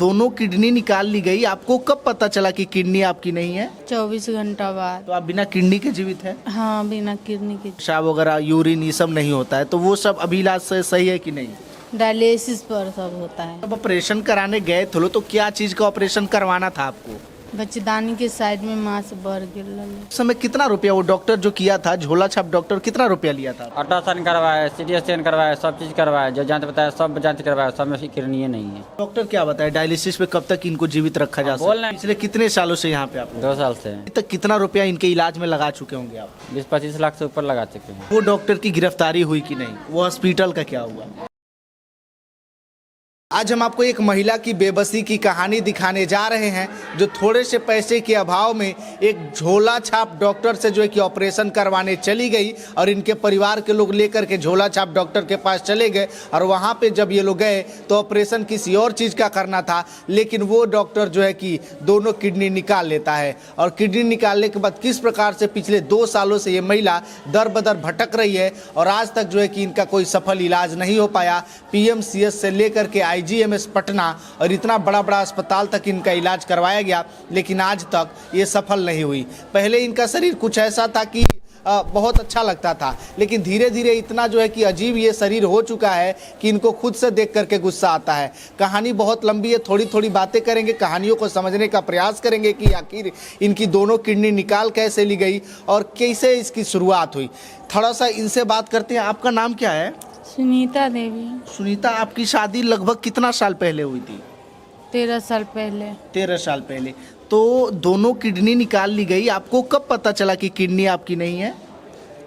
दोनों किडनी निकाल ली गई, आपको कब पता चला कि किडनी आपकी नहीं है? 24 घंटा बाद। तो आप बिना किडनी के जीवित है? हाँ, बिना किडनी के। पेशाब वगैरह यूरिन ये सब नहीं होता है, तो वो सब अभी इलाज से सही है कि नहीं? डायलिसिस पर सब होता है। अब ऑपरेशन कराने गए थे तो क्या चीज का ऑपरेशन करवाना था आपको? बच्चेदानी के साइड में मांस बढ़ गिर। उस समय कितना रुपया वो डॉक्टर जो किया था, झोला छाप डॉक्टर, कितना रुपया लिया था? अल्ट्रासाउंड करवाया, सीटी स्कैन करवाया, सब चीज करवाया, जो जांच बताया सब जांच करवाया, सब में किडनी नहीं है। डॉक्टर क्या बताया डायलिसिस पे कब तक इनको जीवित रखा जा सकता है? पिछले कितने सालों से यहाँ पे आप? 2 साल से। अभी तक कितना रुपया इनके इलाज में लगा चुके होंगे आप? 20-25 लाख से ऊपर लगा चुके हैं। वो डॉक्टर की गिरफ्तारी हुई कि नहीं? वो हॉस्पिटल का क्या हुआ? आज हम आपको एक महिला की बेबसी की कहानी दिखाने जा रहे हैं, जो थोड़े से पैसे के अभाव में एक झोला छाप डॉक्टर से जो है कि ऑपरेशन करवाने चली गई और इनके परिवार के लोग लेकर के झोला छाप डॉक्टर के पास चले गए और वहाँ पे जब ये लोग गए तो ऑपरेशन किसी और चीज़ का करना था, लेकिन वो डॉक्टर जो है कि दोनों किडनी निकाल लेता है। और किडनी निकालने के बाद किस प्रकार से पिछले 2 सालों से ये महिला दर बदर भटक रही है और आज तक जो है कि इनका कोई सफल इलाज नहीं हो पाया। पीएमसीएच से लेकर के आईजीएमएस पटना और इतना बड़ा बड़ा अस्पताल तक इनका इलाज करवाया गया, लेकिन आज तक ये सफल नहीं हुई। पहले इनका शरीर कुछ ऐसा था कि बहुत अच्छा लगता था, लेकिन धीरे धीरे इतना जो है कि अजीब ये शरीर हो चुका है कि इनको खुद से देख करके गुस्सा आता है। कहानी बहुत लंबी है, थोड़ी थोड़ी बातें करेंगे, कहानियों को समझने का प्रयास करेंगे कि आखिर इनकी दोनों किडनी निकाल कैसे ली गई और कैसे इसकी शुरुआत हुई। थोड़ा सा इनसे बात करते हैं। आपका नाम क्या है? सुनीता देवी। सुनीता, आपकी शादी लगभग कितना साल पहले हुई थी? 13 साल पहले। 13 साल पहले। तो दोनों किडनी निकाल ली गई, आपको कब पता चला कि किडनी आपकी नहीं है?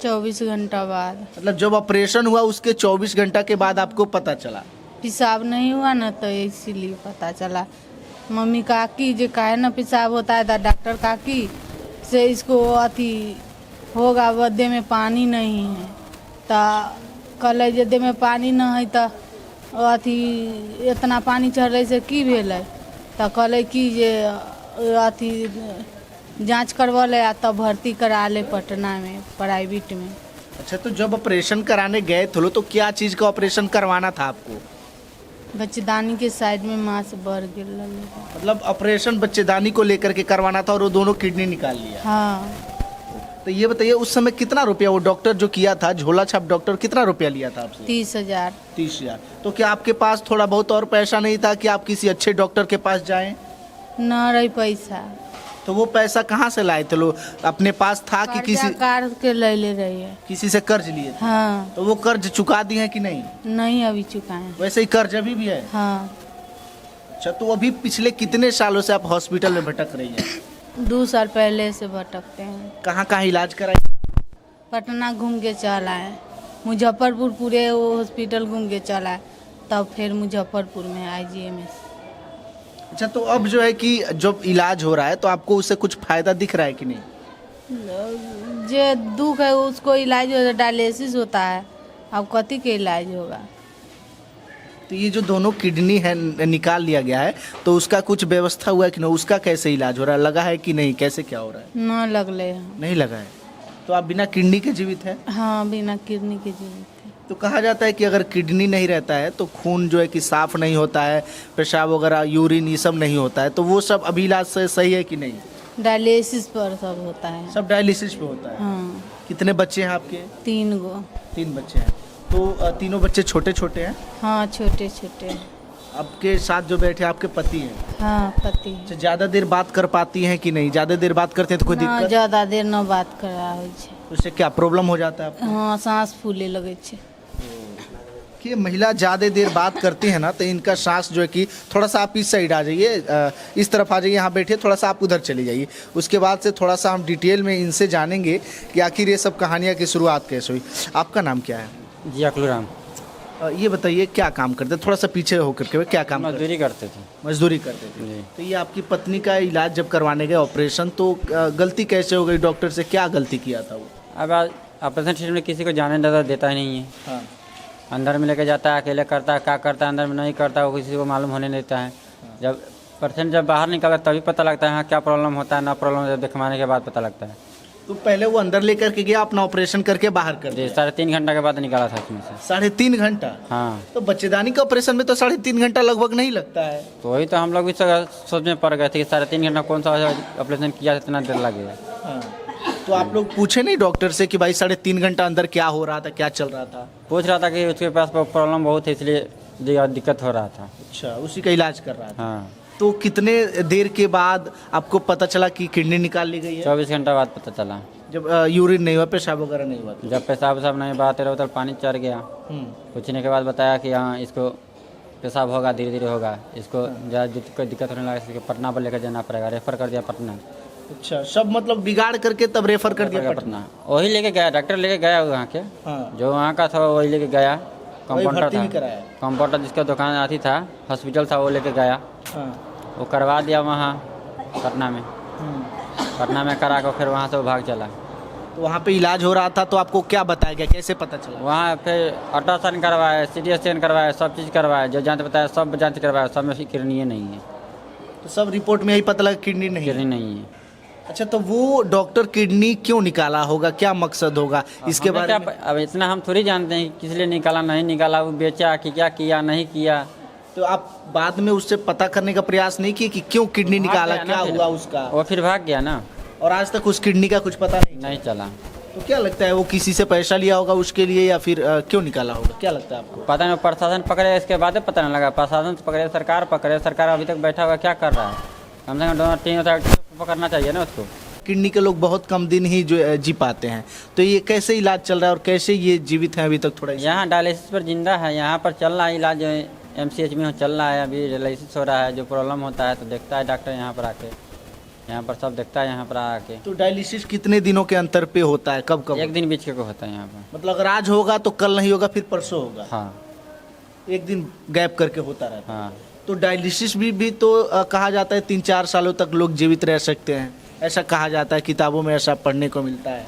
24 घंटा बाद। मतलब जब ऑपरेशन हुआ उसके 24 घंटा के बाद आपको पता चला? पेशाब नहीं हुआ ना, तो इसीलिए पता चला। मम्मी काकी जो काहे ना पेशाब होता है, डॉक्टर काकी से इसको अथी होगा, बदे में पानी नहीं है, तो कल जदे में पानी न है तो अथी इतना पानी चढ़ रही से की भेल, तो कल कि जे अथी जांच करवा ले तब भर्ती करा ले पटना में प्राइवेट में। अच्छा, तो जब ऑपरेशन कराने गए थे तो क्या चीज़ का ऑपरेशन करवाना था आपको? बच्चेदानी के साइड में मांस बढ़ गिर। मतलब ऑपरेशन बच्चेदानी को लेकर के करवाना था और वो दोनों किडनी निकाल लिया? हाँ। तो ये बताइए उस समय कितना रुपया वो डॉक्टर जो किया था, झोला छाप डॉक्टर, कितना रुपया लिया था आपसे? 30,000। 30,000। तो क्या आपके पास थोड़ा बहुत और पैसा नहीं था कि आप किसी अच्छे डॉक्टर के पास जाएं? न रही पैसा। तो वो पैसा कहाँ से लाए थे लोग? अपने पास था कि किसी कार के ले रही है? किसी से कर्ज लिए थे? हाँ। तो वो कर्ज चुका दिए हैं कि नहीं? नहीं, अभी चुकाए। वैसे ही कर्ज अभी भी है? हाँ। अच्छा, तो अभी पिछले कितने सालों से आप हॉस्पिटल में भटक रही हैं? 2 साल पहले से भटकते हैं। कहाँ कहाँ इलाज कराई? पटना घूम के चला है, मुजफ्फरपुर पूरे वो हॉस्पिटल घूम के चला है, तब फिर मुजफ्फरपुर में आईजीएमएस। अच्छा, तो अब जो है कि जब इलाज हो रहा है तो आपको उससे कुछ फायदा दिख रहा है कि नहीं? जो दुख है उसको इलाज हो, डायलिसिस होता है, अब कथी के इलाज होगा? तो ये जो दोनों किडनी है निकाल लिया गया है, तो उसका कुछ व्यवस्था हुआ है कि नहीं? उसका कैसे इलाज हो रहा है, लगा है कि नहीं, कैसे क्या हो रहा है? न लगले हैं। नहीं लगा है। तो आप बिना किडनी के जीवित है? हाँ, बिना किडनी के जीवित है। तो कहा जाता है कि अगर किडनी नहीं रहता है तो खून जो है कि साफ नहीं होता है, पेशाब वगैरह यूरिन ये सब नहीं होता है, तो वो सब अभी इलाज से सही है कि नहीं? डायलिसिस पर सब होता है। सब डायलिसिस पे होता है? हाँ। कितने बच्चे हैं आपके? 3 गो। 3 बच्चे हैं। तो तीनों बच्चे छोटे छोटे हैं? हाँ, छोटे छोटे। आपके साथ जो बैठे आपके पति हैं? हाँ, पति। अच्छा, ज़्यादा देर बात कर पाती हैं कि नहीं? ज़्यादा देर बात करते हैं तो कोई दिक्कत? ज़्यादा देर न बात करा हो छै। तो उससे क्या प्रॉब्लम हो जाता है आपको? हाँ, सांस फूले लगे छै। कि महिला ज़्यादा देर बात करती है ना, तो इनका सांस जो है कि थोड़ा सा आप इस साइड आ जाइए, इस तरफ आ जाइए, यहाँ बैठिए, थोड़ा सा आप उधर चले जाइए। उसके बाद से थोड़ा सा हम डिटेल में इनसे जानेंगे कि आखिर ये सब कहानियाँ की शुरुआत कैसे हुई। आपका नाम क्या है? जी, अकलूराम। ये बताइए क्या काम करते थे? थोड़ा सा पीछे होकर के क्या काम करते? मजदूरी करते थे। मजदूरी करते थे। जी। तो ये आपकी पत्नी का इलाज जब करवाने गए ऑपरेशन, तो गलती कैसे हो गई? डॉक्टर से क्या गलती किया था वो? अब ऑपरेशन थिएटर में किसी को जाने देता ही नहीं है। हाँ। अंदर में लेके जाता है, अकेले करता है, क्या करता है अंदर में नहीं करता, वो किसी को मालूम होने नहीं देता है। जब पेशेंट जब बाहर निकलता तभी पता लगता है हाँ क्या प्रॉब्लम होता है, ना प्रॉब्लम जब दिखवाने के बाद पता लगता है। तो पहले वो अंदर लेकर के गया, अपना ऑपरेशन करके बाहर कर जी दिया। 3.5 घंटा के बाद निकाला था उसमें से। 3.5 घंटा? हाँ, तो बच्चेदानी के ऑपरेशन में तो 3.5 घंटा लगभग नहीं लगता है। तो वही तो हम लोग भी सोच में पड़ गए थे कि 3.5 घंटा कौन सा ऑपरेशन किया, इतना देर लगेगा। हाँ। तो आप लोग पूछे नहीं डॉक्टर से कि भाई 3.5 घंटा अंदर क्या हो रहा था, क्या चल रहा था? पूछ रहा था कि उसके पास प्रॉब्लम बहुत है, इसलिए दिक्कत हो रहा था। अच्छा, उसी का इलाज कर रहा था। हाँ, तो कितने देर के बाद आपको पता चला कि किडनी निकाल ली गई है? 24 घंटा बाद पता चला। जब यूरिन नहीं हुआ, पेशाब वगैरह नहीं हुआ? जब पेशाब वसाब नहीं बहाते रहो तो पानी चढ़ गया। पूछने के बाद बताया कि हाँ इसको पेशाब होगा, धीरे धीरे होगा, इसको ज़्यादा कोई दिक्कत होने लगा, इसको पटना पर लेकर जाना पड़ेगा। रेफर कर दिया पटना। अच्छा, सब मतलब बिगाड़ करके तब रेफर कर दिया पटना? पटना वही लेके गया, डॉक्टर लेके गया वहाँ के, हाँ। जो वहाँ का था वही लेके गया। कंपाउंडर भर्ती भी था, कराया? कंपाउंडर जिसका दुकान आती था, हॉस्पिटल था, वो लेके गया। हाँ। वो करवा दिया वहाँ पटना में। पटना में करा कर फिर वहाँ से वो भाग चला। तो वहाँ पे इलाज हो रहा था, तो आपको क्या बताया गया, कैसे पता चला? वहाँ फिर अल्ट्रासाउंड करवाया, CT स्कैन करवाया, सब चीज़ करवाया, जो जांच बताया सब जांच करवाया, सब में किडनी नहीं है। तो सब रिपोर्ट में यही पता लगा किडनी नहीं है। किडनी नहीं है। अच्छा, तो वो डॉक्टर किडनी क्यों निकाला होगा, क्या मकसद होगा इसके हमें बारे क्या में? अब इतना हम थोड़ी जानते हैं कि किस लिए निकाला, नहीं निकाला, वो बेचा कि क्या किया, नहीं किया। तो आप बाद में उससे पता करने का प्रयास नहीं किए कि क्यों किडनी निकाला, भाग गया क्या ना फिर। हुआ उसका? वो फिर भाग गया ना, और आज तक उस किडनी का कुछ पता नहीं? नहीं चला। तो क्या लगता है, वो किसी से पैसा लिया होगा उसके लिए, या फिर क्यों निकाला होगा, क्या लगता है आपको? पता नहीं, प्रशासन पकड़े, इसके बाद पता नहीं लगा। प्रशासन पकड़े, सरकार पकड़े, सरकार अभी तक बैठा हुआ क्या कर रहा है? कम से कम दोनों 3 पकड़ना चाहिए ना उसको। किडनी के लोग बहुत कम दिन ही जो जी पाते हैं, तो ये कैसे इलाज चल रहा है और कैसे ये जीवित हैं अभी तक? थोड़ा यहाँ डायलिसिस पर जिंदा है, यहाँ पर चल रहा है इलाज, MCH में चल रहा है, अभी डायलिसिस हो रहा है। जो प्रॉब्लम होता है तो देखता है डॉक्टर यहाँ पर आके, यहाँ पर सब देखता है यहाँ पर आके। तो डायलिसिस कितने दिनों के अंतर पे होता है, कब कब? 1 दिन बीच के को होता है यहाँ पर। मतलब अगर आज होगा तो कल नहीं होगा, फिर परसों होगा? हाँ 1 दिन गैप करके होता रहता है। हाँ। तो डायलिसिस भी तो कहा जाता है 3-4 सालों तक लोग जीवित रह सकते हैं, ऐसा कहा जाता है, किताबों में ऐसा पढ़ने को मिलता है।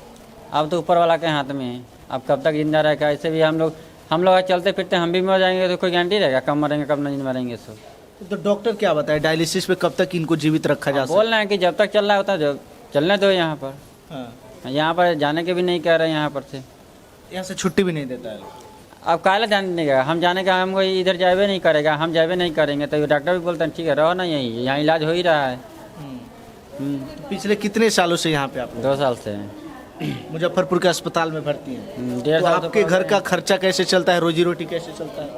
अब तो ऊपर वाला के हाथ में है, अब कब तक जिंदा रहेगा। ऐसे भी हम लोग चलते फिरते हम भी मर जाएंगे तो कोई गारंटी रहेगा कब मरेंगे कब नहीं मरेंगे। सब तो डॉक्टर क्या बताए, डायलिसिस पे कब तक इनको जीवित रखा जा सकता बोल रहे हैं कि जब तक चल रहा होता है जब चलने दो यहाँ पर। है? हाँ। यहाँ पर जाने के भी नहीं कह रहे, यहाँ पर से यहाँ से छुट्टी भी नहीं देता है? अब काला जाने देगा, हम जाने का, हमको इधर जावे नहीं करेगा, हम जावे नहीं करेंगे। तो डॉक्टर भी बोलते हैं ठीक है रहो ना, यहीं यहाँ इलाज हो ही रहा है। पिछले कितने सालों से यहाँ पे आप 2 साल से मुजफ्फरपुर के अस्पताल में भर्ती हैं? 1.5 तो साल आपके घर का खर्चा कैसे चलता है, रोजी रोटी कैसे चलता है?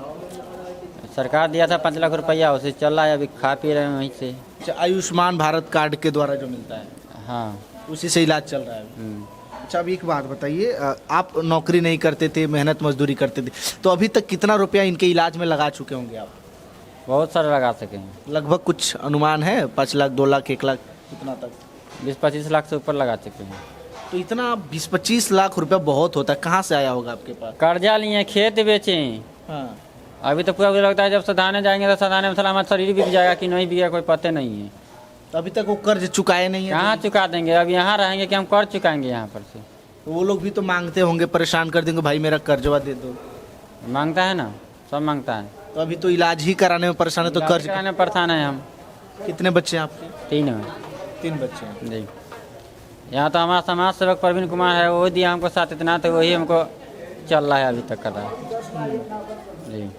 सरकार दिया था 5 लाख रुपया, उसे चल रहा है, अभी खा पी रहे हैं वहीं से। अच्छा, आयुष्मान भारत कार्ड के द्वारा जो मिलता है हाँ। उसी से इलाज चल रहा है। अच्छा, अब एक बात बताइए, आप नौकरी नहीं करते थे, मेहनत मजदूरी करते थे, तो अभी तक कितना रुपया इनके इलाज में लगा चुके होंगे आप? बहुत सारे लगा सके हैं, लगभग कुछ अनुमान है? 5 लाख, 2 लाख, 1 लाख, कितना तक? 20-25 लाख से ऊपर लगा चुके हैं। तो इतना 20-25 लाख रुपया बहुत होता है, कहाँ से आया होगा आपके पास? कर्जा लिए, खेत बेचे। हाँ। अभी तो पूरा लगता है जब सदाने जाएंगे तो सदाने में साला हमारा शरीर बिक जाएगा कि नहीं बिका, कोई पते नहीं है। तो अभी तक वो कर्ज चुकाए नहीं है? कहाँ चुका देंगे, अब यहाँ रहेंगे कि हम कर्ज चुकाएंगे यहाँ पर से? तो वो लोग भी तो मांगते होंगे, परेशान कर देंगे, भाई मेरा कर्जवा दे दो। मांगता है ना, सब मांगता है। तो अभी तो इलाज ही कराने में परेशान है, तो कर्ज? कराने परेशान है हम। कितने बच्चे हैं आपके? 3 है 3 बच्चे हैं। जी। यहाँ तो हमारा समाज सेवक प्रवीण कुमार है, वो दिया हमको साथ इतना, तो वही हमको चल रहा है, अभी तक कर रहा है जी।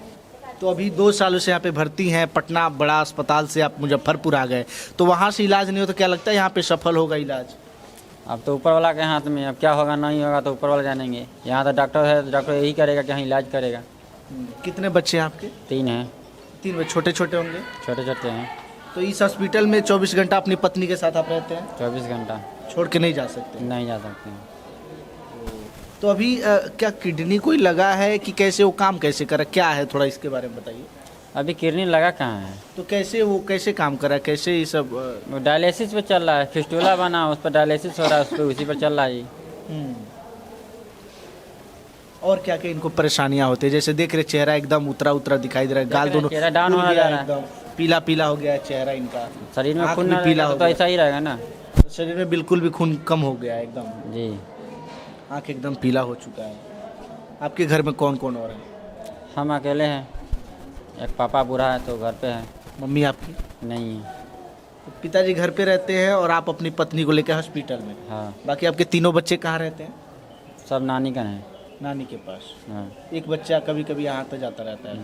तो अभी 2 सालों से यहाँ पे भर्ती हैं, पटना बड़ा अस्पताल से आप मुजफ्फरपुर आ गए, तो वहाँ से इलाज नहीं हो तो क्या लगता है यहाँ पे सफल होगा इलाज? अब तो ऊपर वाला के हाथ में, अब क्या होगा नहीं होगा तो ऊपर वाला जानेंगे। यहाँ तो डॉक्टर है, तो डॉक्टर यही करेगा कि हाँ इलाज करेगा। कितने बच्चे हैं आपके? 3 हैं। 3 बच्चे, छोटे छोटे होंगे? छोटे छोटे हैं। तो इस हॉस्पिटल में 24 घंटा अपनी पत्नी के साथ आप रहते हैं? 24 घंटा छोड़ के नहीं जा सकते? नहीं जा सकते हैं। तो अभी क्या किडनी कोई लगा है कि कैसे, वो काम कैसे कर रहा है, क्या है, थोड़ा इसके बारे में बताइए। अभी किडनी लगा कहाँ है? तो कैसे वो कैसे काम कर रहा है, कैसे ये सब? वो डायलिसिस पे चल रहा है, फिस्टूला बना उस पर डायलिसिस हो रहा है, उस पर उसी पर चल रहा है। और क्या क्या इनको परेशानियां होती है? जैसे देख रहे चेहरा एकदम उतरा उतरा दिखाई दे रहा है, गाल दोनों चेहरा डाउन होना जा रहा है, एकदम पीला पीला हो गया है चेहरा इनका, शरीर में आँख खून भी ना पीला रहेगा हो तो गया। ऐसा ही रहेगा ना शरीर में बिल्कुल भी खून कम हो गया है एकदम, जी। आँख एकदम पीला हो चुका है। आपके घर में कौन कौन और है? हम अकेले हैं, एक पापा बूढ़ा है तो घर पे है। मम्मी आपकी? नहीं है। पिताजी घर पे रहते हैं और आप अपनी पत्नी को लेकर हॉस्पिटल में। हाँ, बाकी आपके तीनों बच्चे कहाँ रहते हैं? सब नानी का है। नानी के पास। हाँ। एक बच्चा कभी कभी यहाँ आता जाता रहता है।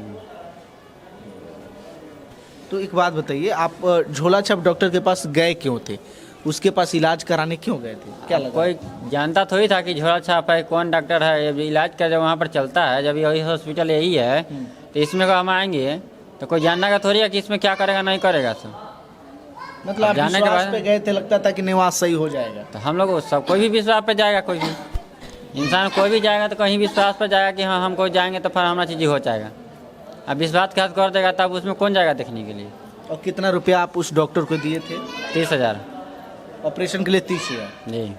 तो एक बात बताइए, आप झोला छाप डॉक्टर के पास गए क्यों थे? उसके पास इलाज कराने क्यों गए थे? क्या लगा? कोई जानता थोड़ी था कि झोला छाप है, कौन डॉक्टर है, जब इलाज का जब वहाँ पर चलता है, जब यही हॉस्पिटल यही है, तो इसमें हम आएंगे तो कोई जानना का थोड़ी है कि इसमें क्या करेगा नहीं करेगा। सब मतलब आप जाने के विश्वास बाद- पे गए थे, लगता था कि नहीं वहाँ सही हो जाएगा। तो हम लोग सब कोई भी विश्वास पे जाएगा, कोई भी इंसान कोई भी जाएगा तो कहीं विश्वास पर जाएगा कि हाँ हमको जाएंगे तो फिर हमारा चीज़ हो जाएगा। अब विश्वास घात कर देगा तब उसमें कौन जाएगा देखने के लिए। और कितना रुपया आप उस डॉक्टर को दिए थे? 30,000। ऑपरेशन के लिए 30,000। जी।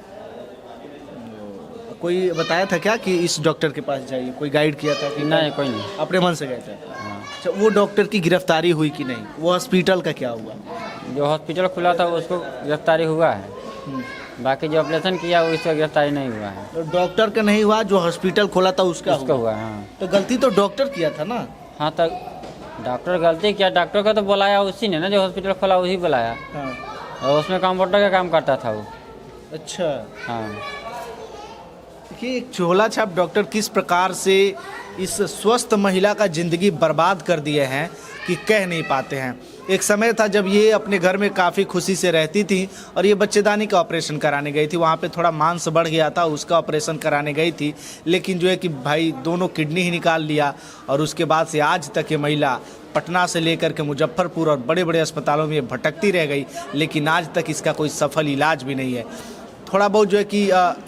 कोई बताया था क्या कि इस डॉक्टर के पास जाइए? कोई गाइड किया था कि नहीं, कोई नहीं। अपने मन से गए थे? हाँ। अच्छा, वो डॉक्टर की गिरफ्तारी हुई कि नहीं? वो हॉस्पिटल का क्या हुआ? जो हॉस्पिटल खुला था उसको गिरफ्तारी हुआ है, बाकी जो ऑपरेशन किया उसका गिरफ्तारी नहीं हुआ है। तो डॉक्टर का नहीं हुआ, जो हॉस्पिटल खोला था उसका उसका हुआ। हुआ है। हाँ। तो गलती तो डॉक्टर किया था ना? हाँ, तो डॉक्टर गलती किया, डॉक्टर को तो बुलाया उसी ने ना, जो हॉस्पिटल खोला वही बुलाया, हाँ। और उसमें कंपाउंडर का काम करता था वो। अच्छा, हाँ। देखिए एक झोला छाप डॉक्टर किस प्रकार से इस स्वस्थ महिला का ज़िंदगी बर्बाद कर दिए हैं कि कह नहीं पाते हैं। एक समय था जब ये अपने घर में काफ़ी खुशी से रहती थी और ये बच्चेदानी का ऑपरेशन कराने गई थी। वहाँ पे थोड़ा मांस बढ़ गया था, उसका ऑपरेशन कराने गई थी, लेकिन जो है कि भाई दोनों किडनी ही निकाल लिया। और उसके बाद से आज तक ये महिला पटना से लेकर के मुजफ्फरपुर और बड़े बड़े अस्पतालों में भटकती रह गई, लेकिन आज तक इसका कोई सफल इलाज भी नहीं है। थोड़ा बहुत जो है कि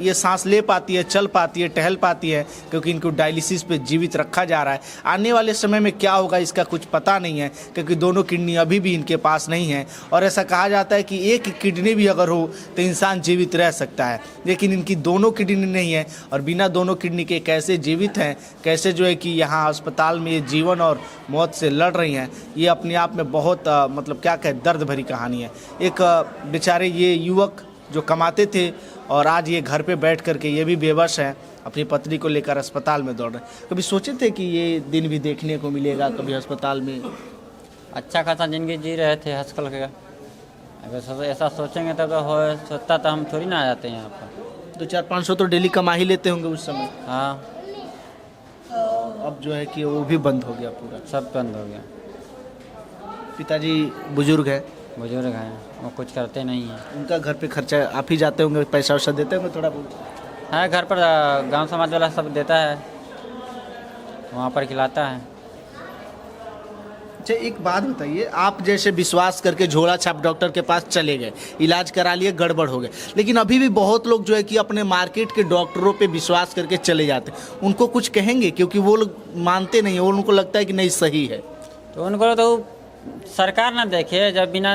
ये सांस ले पाती है, चल पाती है, टहल पाती है, क्योंकि इनको डायलिसिस पे जीवित रखा जा रहा है। आने वाले समय में क्या होगा इसका कुछ पता नहीं है, क्योंकि दोनों किडनी अभी भी इनके पास नहीं है। और ऐसा कहा जाता है कि एक किडनी भी अगर हो तो इंसान जीवित रह सकता है, लेकिन इनकी दोनों किडनी नहीं है। और बिना दोनों किडनी के कैसे जीवित हैं, कैसे जो है कि यहाँ अस्पताल में ये जीवन और मौत से लड़ रही हैं, ये अपने आप में बहुत मतलब क्या कहें, दर्द भरी कहानी है। एक बेचारे ये युवक जो कमाते थे और आज ये घर पे बैठ करके ये भी बेबस हैं, अपनी पत्नी को लेकर अस्पताल में दौड़ रहे हैं। कभी सोचे थे कि ये दिन भी देखने को मिलेगा, कभी अस्पताल में? अच्छा खासा जिंदगी जी रहे थे हंसकल के। अगर ऐसा सोचेंगे तब तो हो सोचता तो हम थोड़ी ना आ जाते हैं यहाँ पर। 200-500 तो डेली कमा ही लेते होंगे उस समय। हाँ, अब जो है कि वो भी बंद हो गया पूरा। सब बंद हो गया। पिताजी बुजुर्ग है, बुजुर्ग हैं, वो कुछ करते नहीं हैं। उनका घर पे खर्चा आप ही जाते होंगे, पैसा वैसा देते होंगे थोड़ा बहुत? हाँ, घर पर गांव समाज वाला सब देता है, वहाँ पर खिलाता है। अच्छा, एक बात बताइए, आप जैसे विश्वास करके झोला छाप डॉक्टर के पास चले गए, इलाज करा लिए, गड़बड़ हो गए, लेकिन अभी भी बहुत लोग जो है कि अपने मार्केट के डॉक्टरों पे विश्वास करके चले जाते हैं। उनको कुछ कहेंगे? क्योंकि वो लोग मानते नहीं, वो उनको लगता है कि नहीं सही है। तो उनको तो सरकार ना देखे, जब बिना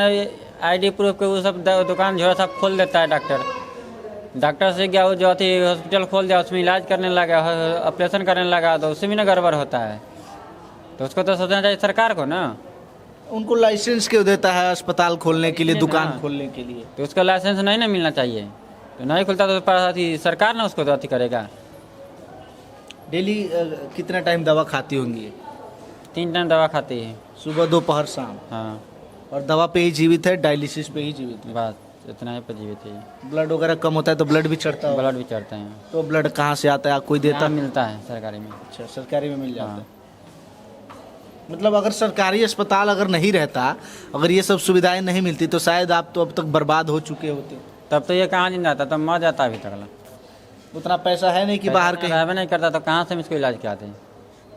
आईडी प्रूफ के वो सब दुकान झोला सब खोल देता है डॉक्टर से क्या, वो जो अथी हॉस्पिटल खोल दिया, उसमें इलाज करने लगा, ऑपरेशन करने लगा, तो उससे भी ना गड़बड़ होता है। तो उसको तो सोचना चाहिए सरकार को ना। उनको लाइसेंस क्यों देता है अस्पताल खोलने के लिए, ना। दुकान खोलने के लिए? तो उसका लाइसेंस नहीं ना मिलना चाहिए, तो नहीं खुलता तो अथी सरकार ना उसको तो अथी करेगा। डेली कितना टाइम दवा खाती होंगी? 3 टाइम दवा खाती है, सुबह, दोपहर, शाम। हाँ। और दवा पे ही जीवित है, डायलिसिस पे ही जीवित है? बस इतना ही पर जीवित है। ब्लड वगैरह कम होता है तो ब्लड भी चढ़ता है? ब्लड भी चढ़ते हैं। तो ब्लड कहाँ से आता है, कोई देता? यहाँ मिलता है सरकारी में। अच्छा, सरकारी में मिल जाता हाँ। है। मतलब अगर सरकारी अस्पताल अगर नहीं रहता, अगर ये सब सुविधाएं नहीं मिलती, तो शायद आप तो अब तक बर्बाद हो चुके होते। तब तो ये कहाँ जिंदा था, तब मर जाता अभी तक। उतना पैसा है नहीं कि बाहर कहीं। रहबे नहीं करता तो कहाँ से हम इसको इलाज कराते हैं।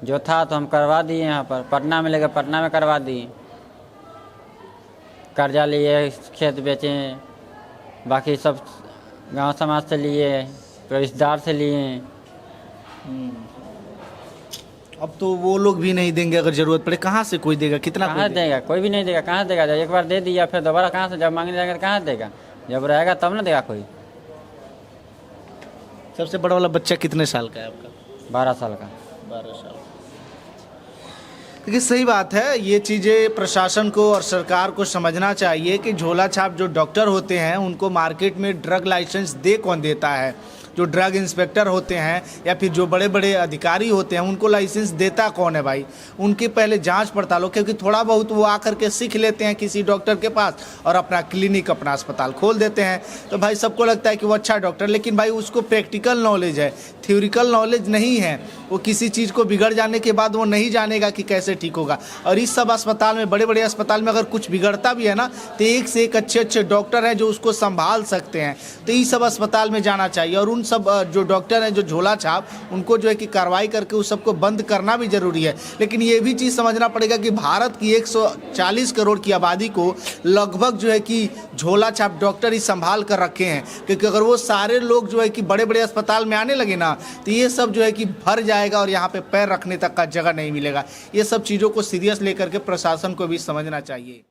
जो था तो हम करवा दिए, यहाँ पर पटना में लेकर पटना में करवा दिए। कर्जा लिए, खेत बेचे, बाकी सब गांव समाज से लिए, रिश्तेदार से लिए। अब तो वो लोग भी नहीं देंगे, अगर जरूरत पड़े कहाँ से कोई देगा? कितना कहाँ देगा? कोई भी नहीं देगा। कहाँ देगा? जब एक बार दे दिया फिर दोबारा कहाँ से, जब मांगने जाएगा तो कहाँ देगा? जब रहेगा तब ना देगा कोई। सबसे बड़ा वाला बच्चा कितने साल का है आपका? 12 साल का। 12 साल। देखिए सही बात है, ये चीज़ें प्रशासन को और सरकार को समझना चाहिए कि झोला छाप जो डॉक्टर होते हैं उनको मार्केट में ड्रग लाइसेंस कौन देता है? जो ड्रग इंस्पेक्टर होते हैं या फिर जो बड़े बड़े अधिकारी होते हैं उनको लाइसेंस देता कौन है भाई? उनकी पहले जांच पड़ताल हो, क्योंकि थोड़ा बहुत वो आकर के सीख लेते हैं किसी डॉक्टर के पास और अपना क्लिनिक अपना अस्पताल खोल देते हैं। तो भाई सबको लगता है कि वो अच्छा डॉक्टर, लेकिन भाई उसको प्रैक्टिकल नॉलेज है, थ्योरिकल नॉलेज नहीं है। वो किसी चीज़ को बिगड़ जाने के बाद वो नहीं जानेगा कि कैसे ठीक होगा। और इस सब अस्पताल में, बड़े बड़े अस्पताल में अगर कुछ बिगड़ता भी है ना तो एक से एक अच्छे अच्छे डॉक्टर हैं जो उसको संभाल सकते हैं। तो इस सब अस्पताल में जाना चाहिए और उन सब जो डॉक्टर हैं जो झोला छाप, उनको जो है कि कार्रवाई करके उस सबको बंद करना भी जरूरी है। लेकिन ये भी चीज़ समझना पड़ेगा कि भारत की 140 करोड़ की आबादी को लगभग जो है कि झोला छाप डॉक्टर ही संभाल कर रखे हैं, क्योंकि अगर वो सारे लोग जो है कि बड़े बड़े अस्पताल में आने लगे ना तो ये सब जो है कि भर जाएगा और यहाँ पे पैर रखने तक का जगह नहीं मिलेगा। ये सब चीज़ों को सीरियस लेकर के प्रशासन को भी समझना चाहिए।